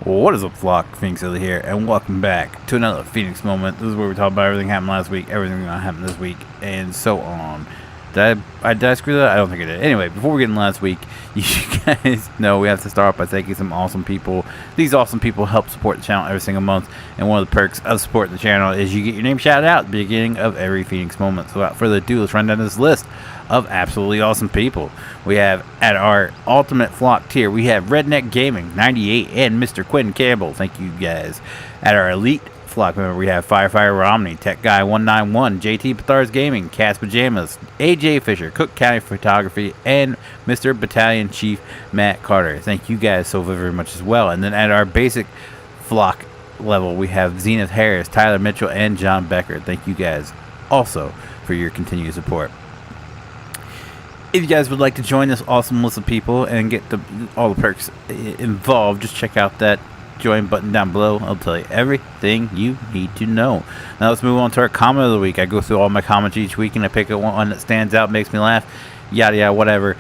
What is up, flock? Feenix here, and welcome back to another Feenix moment. This is where we talk about everything happened last week, everything that happened this week, and so on. Did I screw that? I don't think I did. Anyway, before we get in last week, you guys know we have to start off by thanking some awesome people. These awesome people help support the channel every single month, and one of the perks of supporting the channel is you get your name shouted out at the beginning of every Feenix moment. So without further ado, let's run down this list of absolutely awesome people. We have at our ultimate flock tier, we have Redneck Gaming 98 and Mr. Quinn Campbell. Thank you guys. At our elite flock member, we have Firefighter Romney, Tech Guy 191, JT Pathars Gaming, Cass Pajamas, AJ Fisher, Cook County Photography, and Mr. Battalion Chief Matt Carter. Thank you guys so very much as well. And then at our basic flock level, we have Zenith Harris, Tyler Mitchell, and John Becker. Thank you guys also for your continued support. If you guys would like to join this awesome list of people and get all the perks involved, just check out that join button down below. I'll tell you everything you need to know. Now let's move on to our comment of the week. I go through all my comments each week and I pick up one that stands out, makes me laugh, yada yada, whatever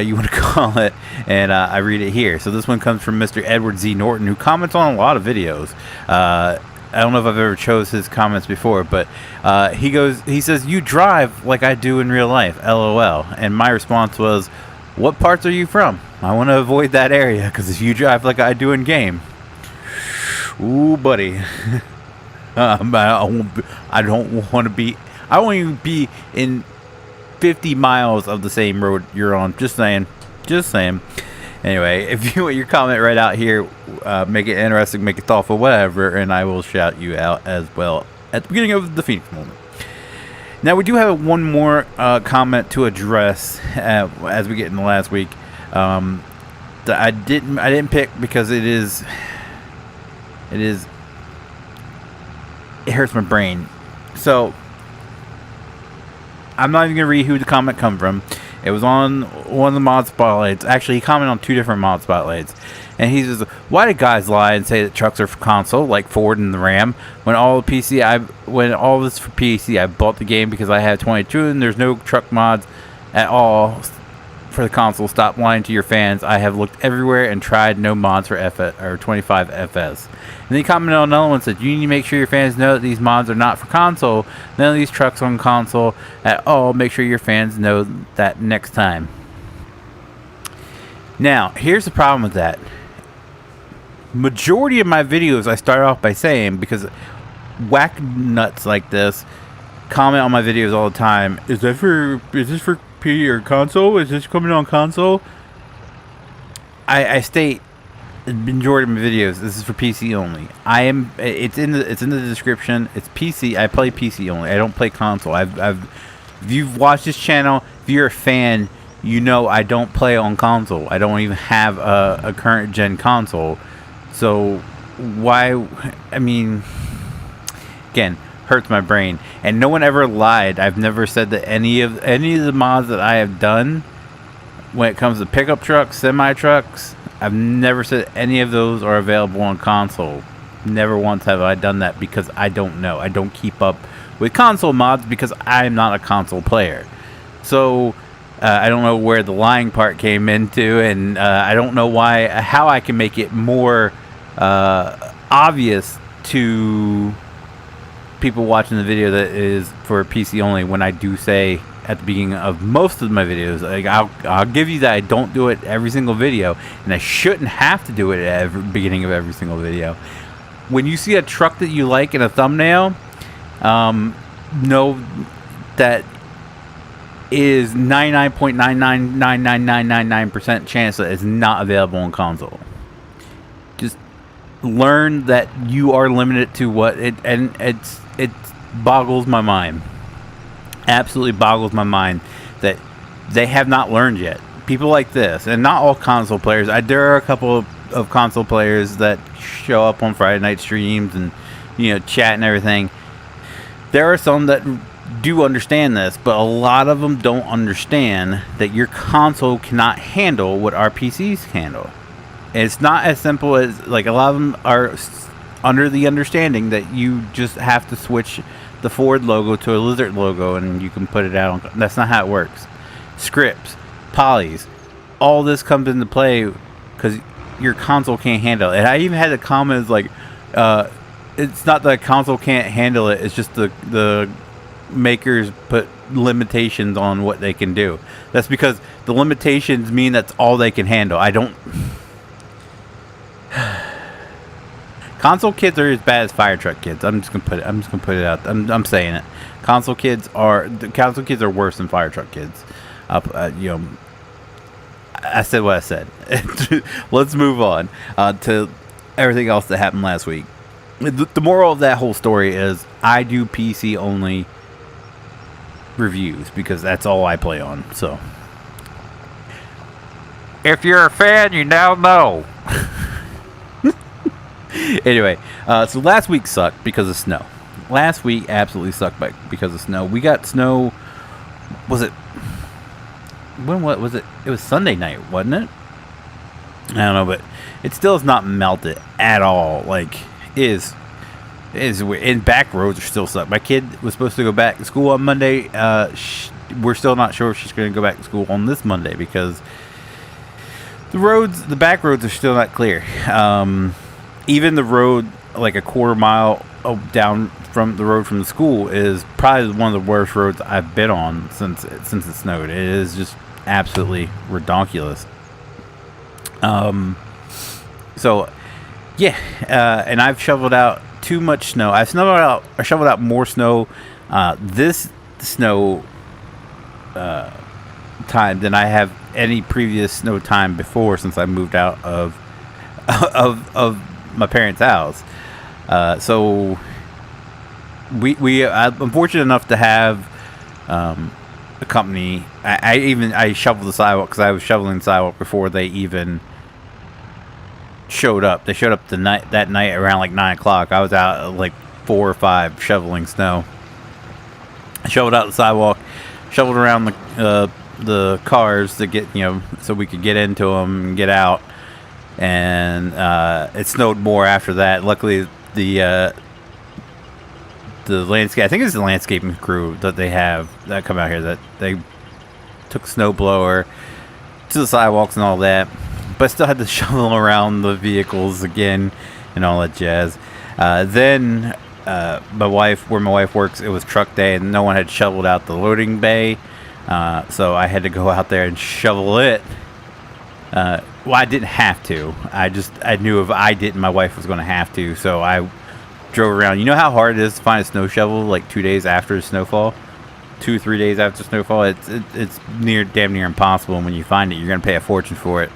you want to call it, and I read it here. So this one comes from Mr. Edward Z. Norton, who comments on a lot of videos. I don't know if I've ever chose his comments before, but he says, "You drive like I do in real life, LOL." And my response was, "What parts are you from? I want to avoid that area, because if you drive like I do in game, ooh, buddy, I don't want to be. I won't even be in 50 miles of the same road you're on. Just saying, just saying." Anyway, if you want your comment right out here, make it interesting, make it thoughtful, whatever, and I will shout you out as well at the beginning of the Feenix moment. Now, we do have one more comment to address as we get into last week that I didn't pick because it hurts my brain. So I'm not even gonna read who the comment come from. It was on one of the mod spotlights. Actually, he commented on two different mod spotlights. And he says, "Why do guys lie and say that trucks are for console, like Ford and the Ram? When all this for PC, I bought the game because I have 22 and there's no truck mods at all for the console. Stop lying to your fans. I have looked everywhere and tried no mods for 25 FS." And then he commented on another one and said, "You need to make sure your fans know that these mods are not for console. None of these trucks on console at all. Make sure your fans know that next time." Now, here's the problem with that. Majority of my videos I start off by saying, because whack nuts like this comment on my videos all the time, is this for P or console? Is this coming on console? I state the majority of my videos, this is for PC only. It's in the description. It's PC. I play PC only. I don't play console. If you've watched this channel, if you're a fan, you know I don't play on console. I don't even have a current gen console. So why? I mean, again, hurts my brain. And no one ever lied. I've never said that any of the mods that I have done, when it comes to pickup trucks, semi trucks, I've never said any of those are available on console. Never once have I done that, because I don't know. I don't keep up with console mods because I'm not a console player. So I don't know where the lying part came into, and I don't know how I can make it more obvious to people watching the video that is for PC only, when I do say at the beginning of most of my videos, like I'll give you that I don't do it every single video, and I shouldn't have to do it at the beginning of every single video. When you see a truck that you like in a thumbnail, know that is 99.999999% chance that it's not available on console. Just learn that you are limited to what it boggles my mind. Absolutely boggles my mind that they have not learned yet. People like this, and not all console players. There are a couple of console players that show up on Friday night streams and chat and everything. There are some that do understand this, but a lot of them don't understand that your console cannot handle what our PCs handle. And it's not as simple as, like, a lot of them are under the understanding that you just have to switch the Ford logo to a lizard logo and you can put it out on. That's not how it works. Scripts, polys, all this comes into play because your console can't handle it. And I even had the comments like, it's not that console can't handle it. It's just the makers put limitations on what they can do. That's because the limitations mean that's all they can handle. I don't. Console kids are as bad as fire truck kids. I'm just gonna put it out. I'm saying it. Console kids are worse than fire truck kids. You know, I said what I said. Let's move on to everything else that happened last week. The moral of that whole story is I do PC only reviews because that's all I play on. So if you're a fan, you now know. Anyway, so last week sucked because of snow. Last week absolutely sucked because of snow. We got snow. Was it? When what was it? It was Sunday night, wasn't it? I don't know, but it still has not melted at all. Like, it is weird. And back roads are still suck. My kid was supposed to go back to school on Monday. We're still not sure if she's going to go back to school on this Monday because the back roads are still not clear. Even the road, like a quarter mile down from the road from the school, is probably one of the worst roads I've been on since it snowed. It is just absolutely redonkulous. So yeah, and I've shoveled out too much snow. I shoveled out more snow this snow time than I have any previous snow time before since I moved out of my parents' house. So I'm fortunate enough to have a company. I shoveled the sidewalk because I was shoveling the sidewalk before they even showed up. They showed up that night around like 9 o'clock. I was out at like 4 or 5 shoveling snow. I shoveled out the sidewalk, shoveled around the cars to get, so we could get into them and get out. And it snowed more after that. Luckily, the landscape, I think it's the landscaping crew that they have that come out here, that they took snow blower to the sidewalks and all that, but I still had to shovel around the vehicles again and all that jazz. Then where my wife works, it was truck day and no one had shoveled out the loading bay, so I had to go out there and shovel it. Well, I didn't have to. I knew if I didn't, my wife was going to have to. So I drove around. You know how hard it is to find a snow shovel like 2 days after snowfall? 2 or 3 days after snowfall? It's damn near impossible. And when you find it, you're going to pay a fortune for it.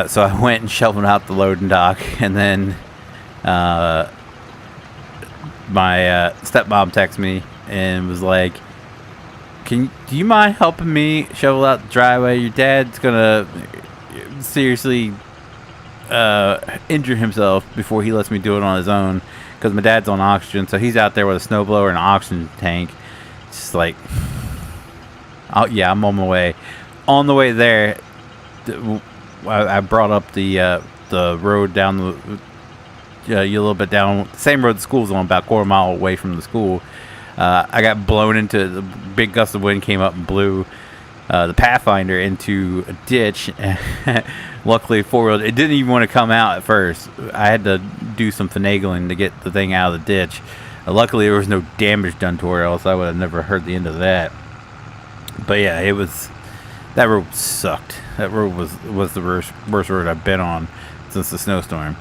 So I went and shoveled out the loading dock. And then my stepmom texted me and was like, do you mind helping me shovel out the driveway? Your dad's going to seriously injure himself before he lets me do it on his own, because my dad's on oxygen, so he's out there with a snowblower and an oxygen tank. It's just like, oh yeah, I'm on my way. On the way there, I brought up the road down a little bit down the same road the school's on, about a quarter mile away from the school. I got blown into the big gust of wind, came up and blew the Pathfinder into a ditch. Luckily, 4-wheel, it didn't even want to come out at first. I had to do some finagling to get the thing out of the ditch. Luckily, there was no damage done to her, else I would have never heard the end of that. But yeah, that road sucked. That road was the worst road I've been on since the snowstorm.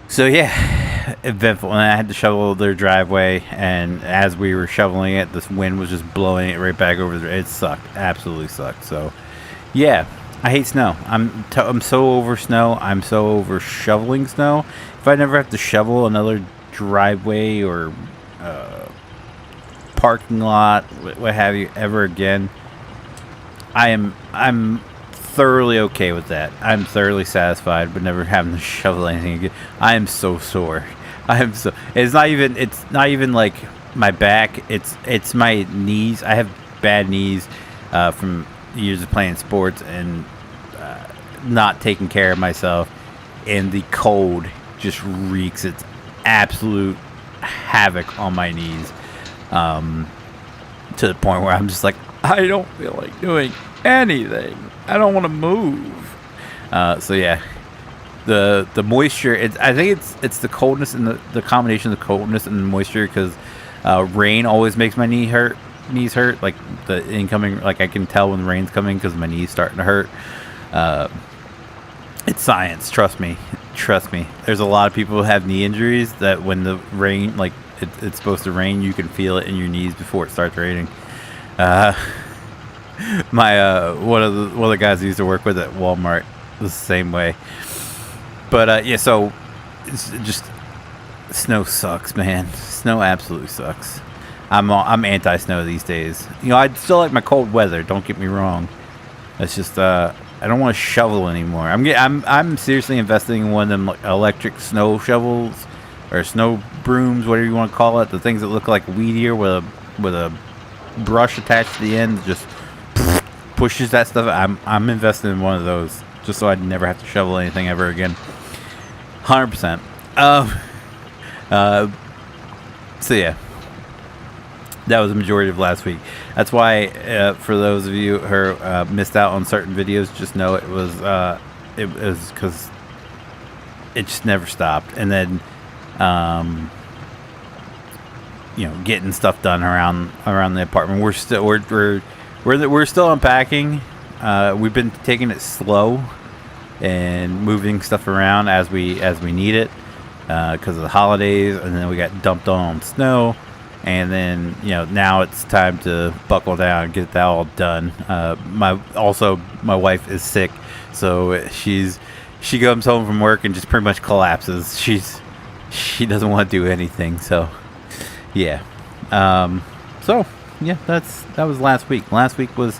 So yeah, eventful. And I had to shovel their driveway, and as we were shoveling it, this wind was just blowing it right back over. It sucked, absolutely sucked. So yeah, I hate snow. I'm so over snow. I'm so over shoveling snow. If I never have to shovel another driveway or parking lot, what have you, ever again, I'm thoroughly okay with that. I'm thoroughly satisfied with never having to shovel anything again. I am so sore. It's not even like my back. It's my knees. I have bad knees from years of playing sports and not taking care of myself. And the cold just wreaks its absolute havoc on my knees, to the point where I'm just like, I don't feel like doing anything. I don't want to move. So yeah, the moisture. I think it's the coldness and the combination of the coldness and the moisture, because rain always makes my knees hurt. Like the incoming, like I can tell when the rain's coming because my knees starting to hurt. It's science. Trust me. There's a lot of people who have knee injuries that when the rain, like it's supposed to rain, you can feel it in your knees before it starts raining. My one of the guys I used to work with at Walmart was the same way. But yeah, so it's just snow sucks, man. Snow absolutely sucks. I'm anti-snow these days. You know, I still like my cold weather. Don't get me wrong. It's just I don't want to shovel anymore. I'm seriously investing in one of them like electric snow shovels or snow brooms, whatever you want to call it. The things that look like weed eater with a brush attached to the end, just pushes that stuff. I'm invested in one of those just so I'd never have to shovel anything ever again. 100%. So yeah, that was the majority of last week. That's why for those of you who missed out on certain videos, just know it was because it just never stopped. And then you know, getting stuff done around the apartment. We're still unpacking. We've been taking it slow and moving stuff around as we need it because of the holidays, and then we got dumped on snow, and then you know now it's time to buckle down and get that all done. My wife is sick, so she comes home from work and just pretty much collapses. She doesn't want to do anything, so yeah. So yeah, that was last week. Last week was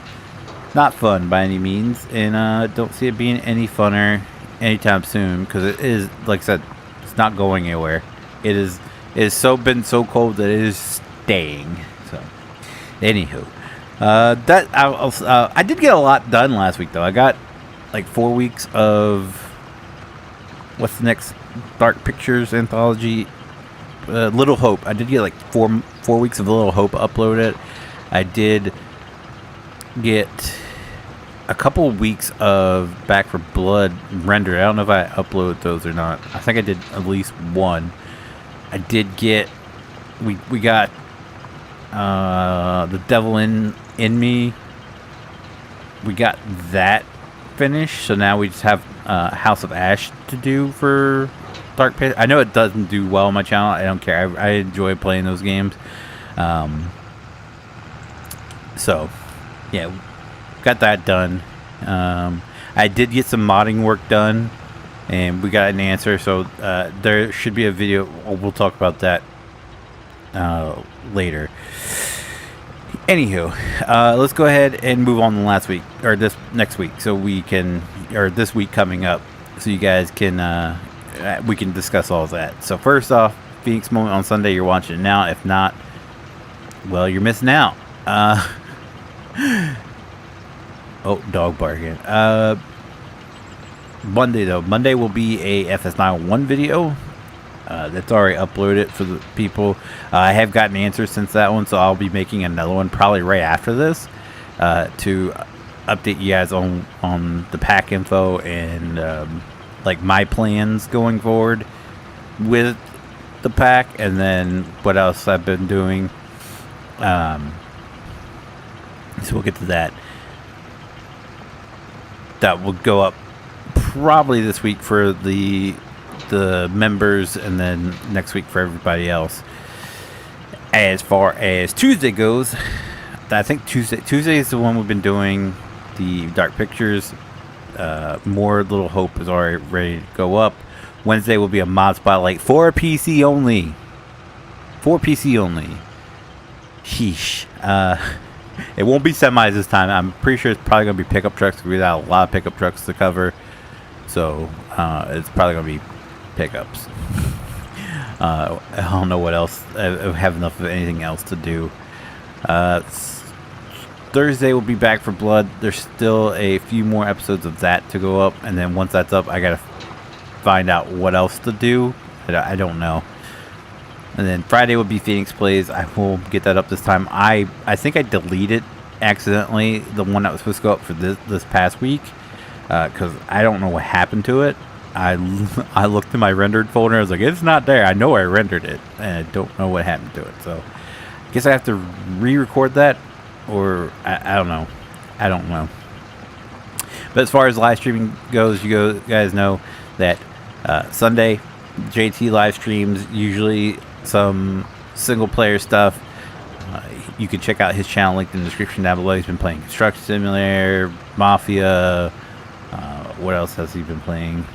not fun by any means, and don't see it being any funner anytime soon, because it is, like I said, it's not going anywhere. It is been so cold that it is staying. So anywho, I did get a lot done last week though. I got like 4 weeks of what's the next Dark Pictures anthology, Little Hope. I did get like four weeks of Little Hope uploaded. I did get a couple weeks of Back for Blood rendered. I don't know if I uploaded those or not. I think I did at least one. I did get we got The Devil in Me. We got that finished, so now we just have House of Ash to do for Dark Pit. I know it doesn't do well on my channel. I don't care. I enjoy playing those games. So yeah, got that done. I did get some modding work done, and we got an answer, so there should be a video. We'll talk about that later. Anywho, let's go ahead and move on to last week, or this next week, so we can, or this week coming up, so you guys can we can discuss all of that. So first off, Feenix moment on Sunday. You're watching it now. If not, well, you're missing out. Oh, dog barking. Monday though. Monday will be a FS901 video. That's already uploaded for the people. I have gotten answers since that one, so I'll be making another one probably right after this to update you guys on the pack info and like my plans going forward with the pack, and then what else I've been doing. So we'll get to that. That will go up probably this week for the members, and then next week for everybody else. As far as Tuesday goes, I think Tuesday is the one we've been doing the Dark Pictures. More Little Hope is already ready to go up. Wednesday will be a mod spotlight for PC only. For PC only. Sheesh. It won't be semis this time. I'm pretty sure it's probably going to be pickup trucks. We got a lot of pickup trucks to cover. So it's probably going to be pickups. I don't know what else. I have enough of anything else to do. Thursday will be Back for Blood. There's still a few more episodes of that to go up. And then once that's up, I got to find out what else to do. I don't know. And then Friday will be Feenix Plays. I will get that up this time. I think I deleted accidentally the one that was supposed to go up for this past week. because I don't know what happened to it. I looked in my rendered folder. I was like, it's not there. I know I rendered it, and I don't know what happened to it. So I guess I have to re-record that, or I don't know. I don't know. But as far as live streaming goes, you guys know that Sunday JT live streams usually some single player stuff. You can check out his channel linked in the description down below. He's been playing Construction Simulator, Mafia. What else has he been playing?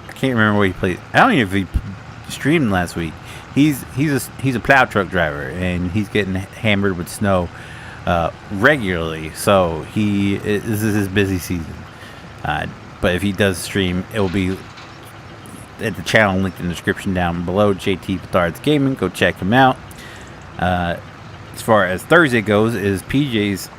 I can't remember what he played. I don't even know if he streamed last week. He's a plow truck driver, and he's getting hammered with snow regularly. So this is his busy season. But if he does stream, it will be at the channel linked in the description down below. JT Petard's Gaming. Go check him out. As far as Thursday goes, is PJ's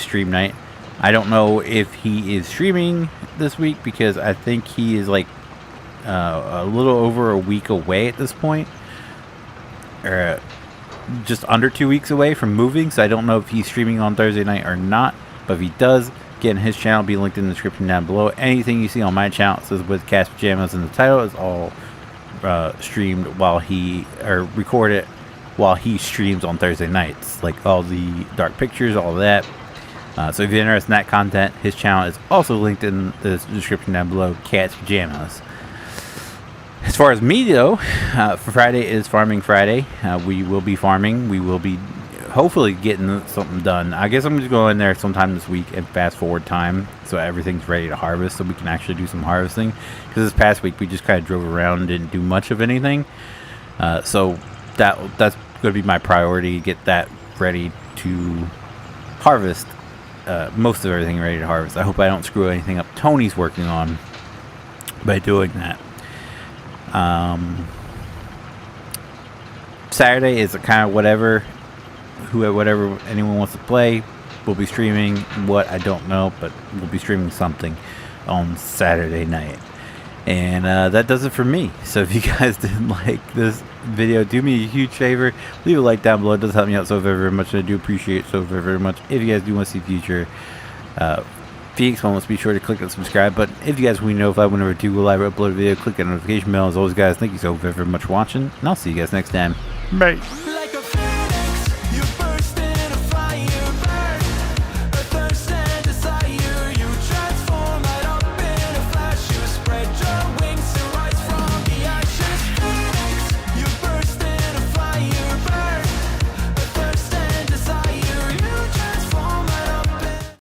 stream night. I don't know if he is streaming this week because I think he is like a little over a week away at this point, or just under 2 weeks away from moving. So I don't know if he's streaming on Thursday night or not. But if he does, again, his channel will be linked in the description down below. Anything you see on my channel says with Cast Pajamas in the title is all streamed while recorded while he streams on Thursday nights, like all the dark pictures, all of that. So if you're interested in that content, his channel is also linked in the description down below. Cat's Pajamas. As far as me though, for Friday is Farming Friday. We will be farming. We will be hopefully getting something done. I guess I'm just going in there sometime this week and fast forward time so everything's ready to harvest, so we can actually do some harvesting. Because this past week we just kind of drove around and didn't do much of anything. So that's going to be my priority, get that ready to harvest. Most of everything ready to harvest. I hope I don't screw anything up Tony's working on by doing that. Saturday is a kind of whatever anyone wants to play. We'll be streaming what I don't know, but we'll be streaming something on Saturday night. And that does it for me. So if you guys didn't like this video, do me a huge favor, leave a like down below. It does help me out so very, very much, and I do appreciate it so very, very much. If you guys do want to see future Feenix moments, be sure to click that subscribe button. If you guys want to be notified whenever I do go live or upload a video, click that notification bell. As always, guys, thank you so very, very much for watching, and I'll see you guys next time. Bye.